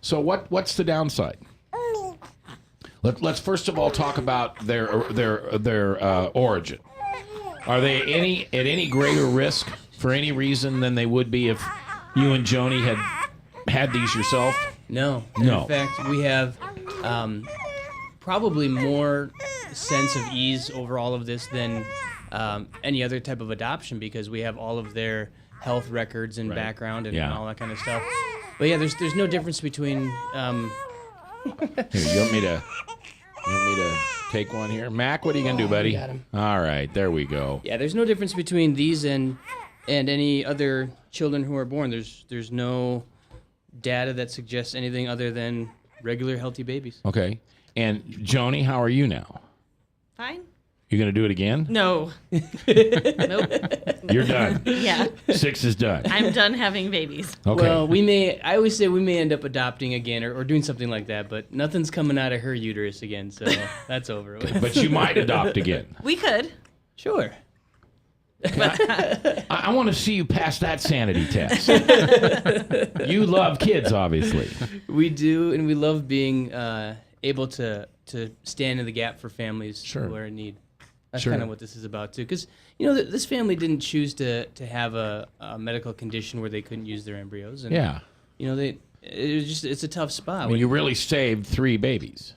So what's the downside? Let's first of all talk about their origin. Are they at any greater risk for any reason than they would be if you and Joni had these yourself? No. No. In fact, we have probably more sense of ease over all of this than any other type of adoption because we have all of their health records and background and Yeah. all that kind of stuff. But yeah, there's no difference between. Here, you want me to take one here? Mac, what are you going to do, buddy? got him. All right, there we go. Yeah, there's no difference between these and any other children who are born. There's no data that suggests anything other than regular healthy babies. Okay. And Joni, how are you now? Fine. You going to do it again? No. Nope. You're done. Yeah. 6 is done. I'm done having babies. Okay. Well, I always say we may end up adopting again or doing something like that, but nothing's coming out of her uterus again, so that's over with. But you might adopt again. We could. Sure. I want to see you pass that sanity test. You love kids, obviously. We do, and we love being able to stand in the gap for families who are in need. That's Sure. kind of what this is about, too. Because, this family didn't choose to have a medical condition where they couldn't use their embryos. And, Yeah. it's a tough spot. I mean, you really saved 3 babies.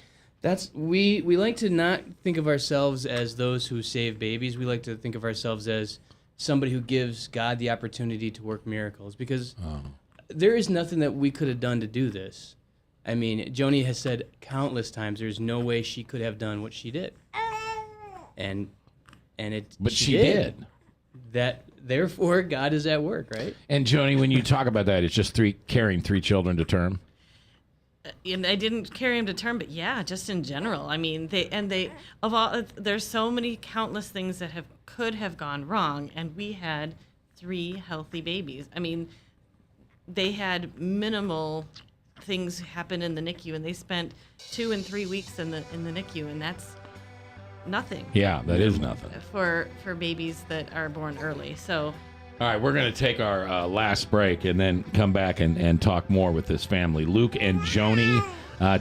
We like to not think of ourselves as those who save babies. We like to think of ourselves as somebody who gives God the opportunity to work miracles because there is nothing that we could have done to do this. I mean, Joni has said countless times there's no way she could have done what she did. But she did. Therefore, God is at work, right? And Joni, when you talk about that, it's just carrying 3 children to term. And I didn't carry him to term, but yeah, just in general. I mean, there's so many countless things that could have gone wrong, and we had 3 healthy babies. I mean, they had minimal things happen in the NICU, and they spent 2 and 3 weeks in the NICU, and that's nothing. Yeah, that is nothing. For babies that are born early. So All right, we're going to take our last break and then come back and talk more with this family. Luke and Joni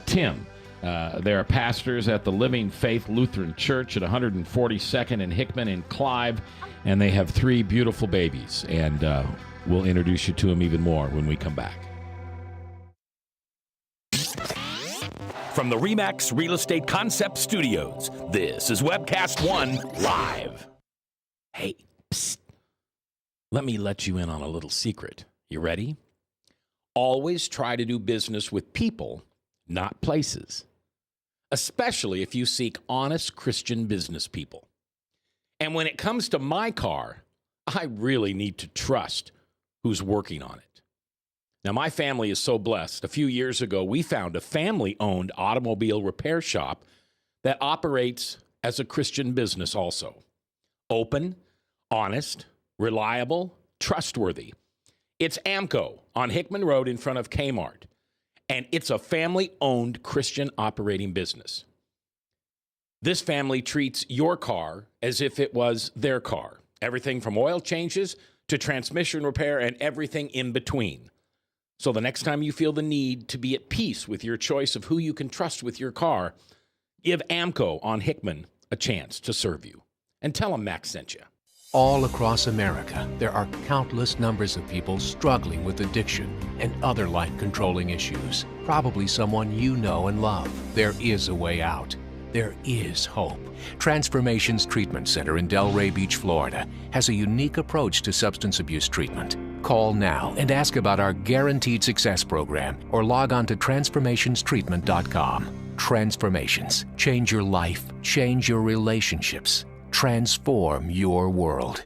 Timm. They are pastors at the Living Faith Lutheran Church at 142nd and Hickman in Clive, and they have 3 beautiful babies. And we'll introduce you to them even more when we come back. From the RE/MAX Real Estate Concept Studios, this is Webcast One Live. Hey, psst. Let me let you in on a little secret. You ready? Always try to do business with people, not places. Especially if you seek honest Christian business people. And when it comes to my car, I really need to trust who's working on it. Now, my family is so blessed. A few years ago, we found a family-owned automobile repair shop that operates as a Christian business also. Open, honest, reliable, trustworthy. It's AMCO on Hickman Road in front of Kmart. And it's a family-owned Christian operating business. This family treats your car as if it was their car. Everything from oil changes to transmission repair and everything in between. So the next time you feel the need to be at peace with your choice of who you can trust with your car, give AMCO on Hickman a chance to serve you. And tell them Max sent you. All across America, there are countless numbers of people struggling with addiction and other life-controlling issues. Probably someone you know and love. There is a way out. There is hope. Transformations Treatment Center in Delray Beach, Florida, has a unique approach to substance abuse treatment. Call now and ask about our Guaranteed Success program or log on to transformationstreatment.com. Transformations. Change your life. Change your relationships. Transform your world.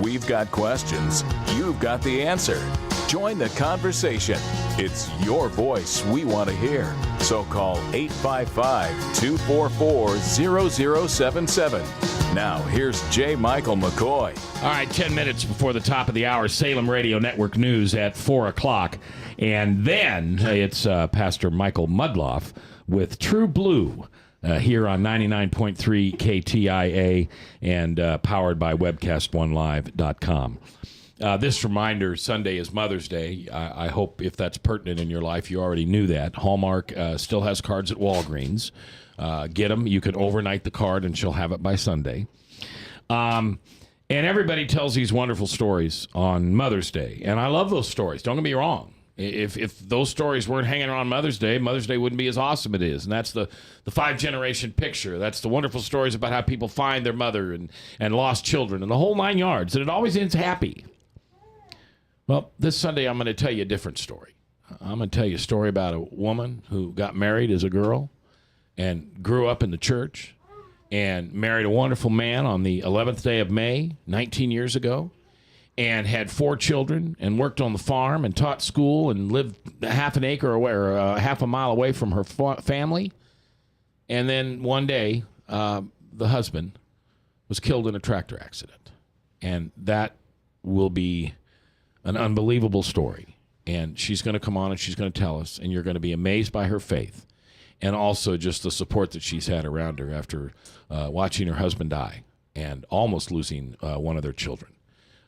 We've got questions. You've got the answer. Join the conversation. It's your voice we want to hear. So call 855-244-0077. Now, here's J. Michael McCoy. All right, 10 minutes before the top of the hour, Salem Radio Network News at 4 o'clock. And then it's Pastor Michael Mudloff with True Blue here on 99.3 KTIA and powered by webcast1live.com. This reminder, Sunday is Mother's Day. I hope if that's pertinent in your life, you already knew that. Hallmark still has cards at Walgreens. Get them. You can overnight the card, and she'll have it by Sunday. And everybody tells these wonderful stories on Mother's Day. And I love those stories. Don't get me wrong. If those stories weren't hanging around Mother's Day wouldn't be as awesome as it is. And that's the 5-generation picture. That's the wonderful stories about how people find their mother and lost children and the whole 9 yards. And it always ends happy. Well, this Sunday I'm going to tell you a different story. I'm going to tell you a story about a woman who got married as a girl and grew up in the church and married a wonderful man on the 11th day of May, 19 years ago, and had 4 children and worked on the farm and taught school and lived half an acre away or half a mile away from her family. And then one day, the husband was killed in a tractor accident. And that will be an unbelievable story. And she's going to come on and she's going to tell us, and you're going to be amazed by her faith and also just the support that she's had around her after watching her husband die and almost losing one of their children.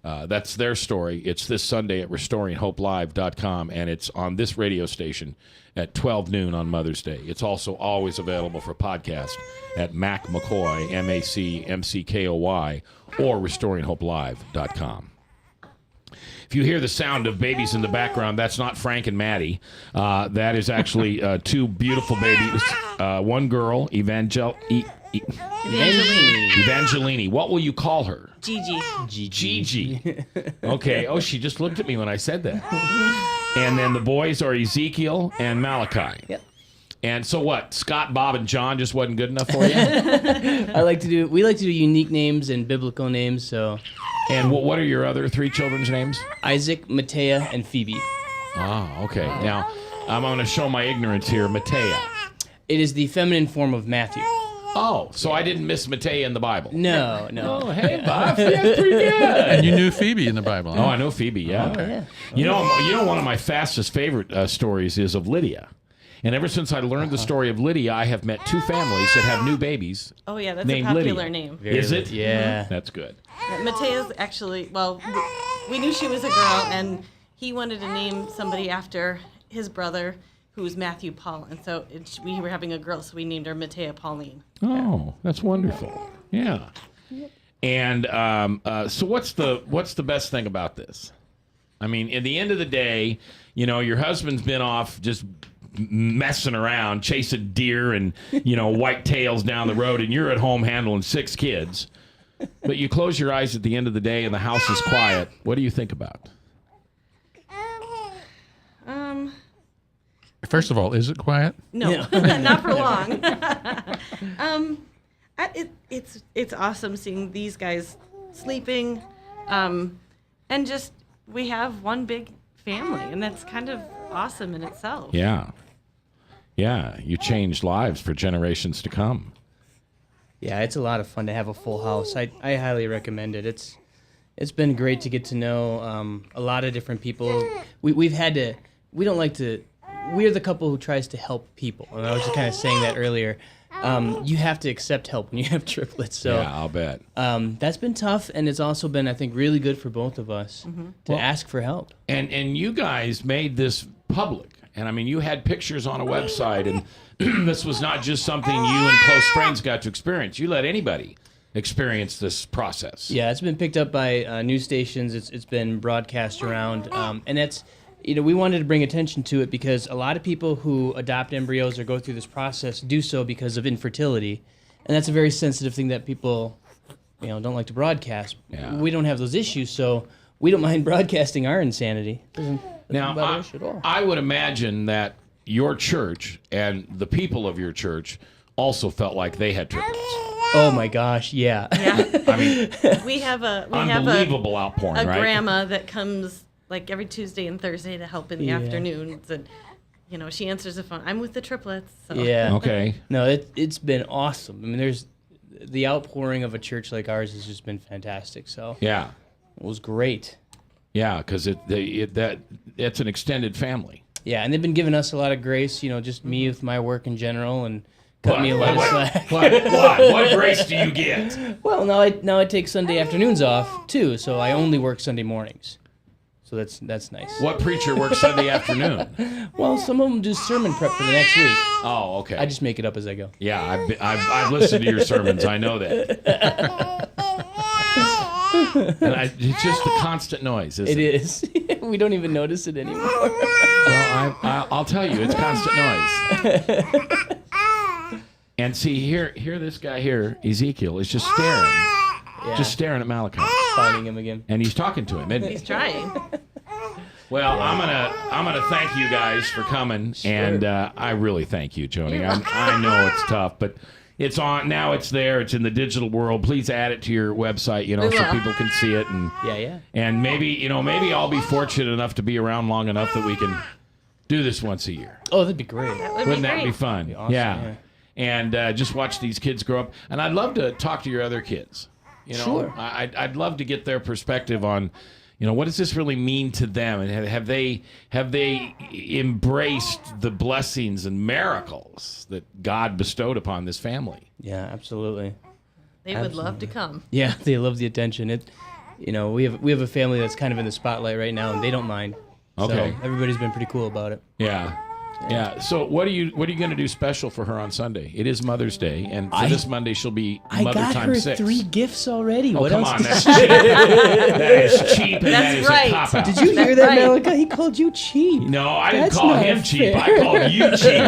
That's their story. It's this Sunday at RestoringHopeLive.com, and it's on this radio station at 12 noon on Mother's Day. It's also always available for podcast at Mac McCoy, MacMcKoy, or RestoringHopeLive.com. If you hear the sound of babies in the background, that's not Frank and Maddie. That is actually 2 beautiful babies. One girl, Evangelini. What will you call her? Gigi. Okay. Oh, she just looked at me when I said that. And then the boys are Ezekiel and Malachi. Yep. And so what? Scott, Bob, and John just wasn't good enough for you? We like to do unique names and biblical names. So. And what are your other 3 children's names? Isaac, Matea, and Phoebe. Ah, okay. Now, I'm going to show my ignorance here. Matea. It is the feminine form of Matthew. Oh, so I didn't miss Matea in the Bible. No. Oh, hey, Bob. That's pretty good. And you knew Phoebe in the Bible. Huh? Oh, I know Phoebe, yeah. Oh, yeah. You know, one of my fastest favorite stories is of Lydia. And ever since I learned the story of Lydia, I have met 2 families that have new babies. Oh, yeah, that's a named popular Lydia. name. Is it? Yeah. That's good. Matea's actually, well, we knew she was a girl, and he wanted to name somebody after his brother, who was Matthew Paul. And so we were having a girl, so we named her Matea Pauline. Oh, that's wonderful. Yeah. And so what's the best thing about this? I mean, at the end of the day, you know, your husband's been off just messing around, chasing deer and, you know, white tails down the road, and you're at home handling 6 kids. But you close your eyes at the end of the day and the house is quiet. What do you think about? First of all, is it quiet? No, not for long. It's awesome seeing these guys sleeping, and just we have one big family, and that's kind of awesome in itself. Yeah. Yeah, you changed lives for generations to come. Yeah, it's a lot of fun to have a full house. I highly recommend it. It's been great to get to know a lot of different people. We're the couple who tries to help people. And I was just kind of saying that earlier. You have to accept help when you have triplets. So yeah, I'll bet. That's been tough, and it's also been, I think, really good for both of us to ask for help. And you guys made this public. And I mean, you had pictures on a website, and this was not just something you and close friends got to experience. You let anybody experience this process. Yeah, it's been picked up by news stations. It's been broadcast around, and that's, you know, we wanted to bring attention to it because a lot of people who adopt embryos or go through this process do so because of infertility, and that's a very sensitive thing that people, you know, don't like to broadcast. Yeah. We don't have those issues, so we don't mind broadcasting our insanity. Doesn't bother us at all. I would imagine that your church and the people of your church also felt like they had triplets. Oh my gosh, yeah. I mean, we have unbelievable outpouring, a right? grandma that comes like every Tuesday and Thursday to help in the afternoons, and you know, she answers the phone. I'm with the triplets. So. Yeah. Okay. No, it's been awesome. I mean, there's the outpouring of a church like ours has just been fantastic. So yeah, it was great. Yeah, because it's an extended family. Yeah, and they've been giving us a lot of grace. You know, just me with my work in general, and cut me a lot of slack. What grace do you get? Well, now I take Sunday afternoons off too, so I only work Sunday mornings. So that's nice. What preacher works Sunday afternoon? Well, some of them do sermon prep for the next week. Oh, okay. I just make it up as I go. Yeah, I've listened to your sermons. I know that. And it's just a constant noise, isn't it? It is. We don't even notice it anymore. Well, I'll tell you, it's constant noise. And see, here, this guy here, Ezekiel, is just staring at Malachi. Finding him again. And he's talking to him, isn't he? He's trying. Well, I'm gonna thank you guys for coming, and I really thank you, Joni. I know it's tough, but it's on now. It's there. It's in the digital world. Please add it to your website, you know, so people can see it. And yeah. And maybe I'll be fortunate enough to be around long enough that we can do this once a year. Oh, that'd be great. Wouldn't that be fun? That'd be awesome, yeah. And just watch these kids grow up. And I'd love to talk to your other kids. You know, sure. I'd love to get their perspective on, you know, what does this really mean to them, and have they embraced the blessings and miracles that God bestowed upon this family? Yeah, absolutely. They would love to come. Yeah, they love the attention. You know, we have a family that's kind of in the spotlight right now, and they don't mind. Okay. So everybody's been pretty cool about it. Yeah. Yeah. So what are you going to do special for her on Sunday? It is Mother's Day, and for this Monday she'll be Mother I got times her 6. 3 gifts already. Oh, what come else? on, that's cheap. That is cheap, and that is right. a cop out. Did you hear that, Malachi? He called you cheap. No, I didn't That's call not him cheap. fair. I called you cheap.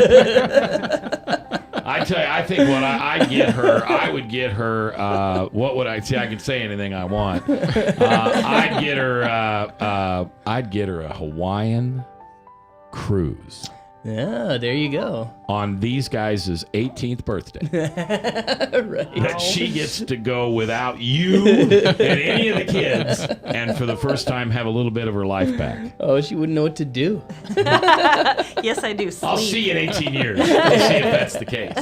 I tell you, I think what I'd get her, I would get her. What would I say? I can say anything I want. I'd get her a Hawaiian cruise. Yeah, there you go. on these guys' 18th birthday that she gets to go without you and any of the kids, and for the first time have a little bit of her life back. Oh, she wouldn't know what to do. Yes, I do. Sleep. I'll see you in 18 years. We'll see if that's the case.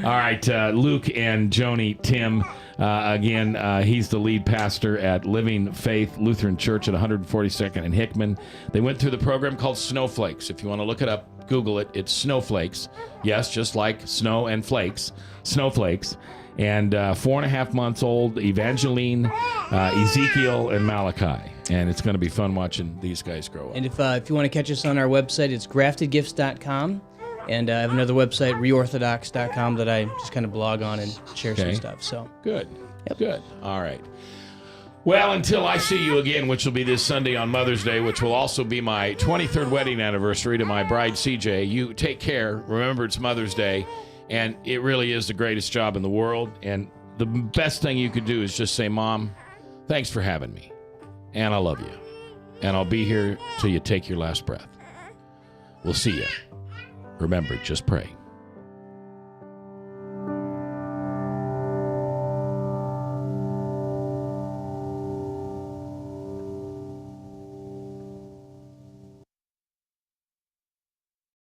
All right, Luke and Joni, Timm. Again, he's the lead pastor at Living Faith Lutheran Church at 142nd and Hickman. They went through the program called Snowflakes. If you want to look it up, Google it. It's Snowflakes. Yes, just like snow and flakes. Snowflakes. And 4.5 months old, Evangeline, Ezekiel, and Malachi. And it's going to be fun watching these guys grow up. And if you want to catch us on our website, it's graftedgifts.com. And I have another website, reorthodox.com, that I just kind of blog on and share some stuff. So good. Yep. Good. All right. Well, until I see you again, which will be this Sunday on Mother's Day, which will also be my 23rd wedding anniversary to my bride, CJ, you take care. Remember, it's Mother's Day, and it really is the greatest job in the world. And the best thing you could do is just say, Mom, thanks for having me, and I love you. And I'll be here till you take your last breath. We'll see you. Remember, just pray.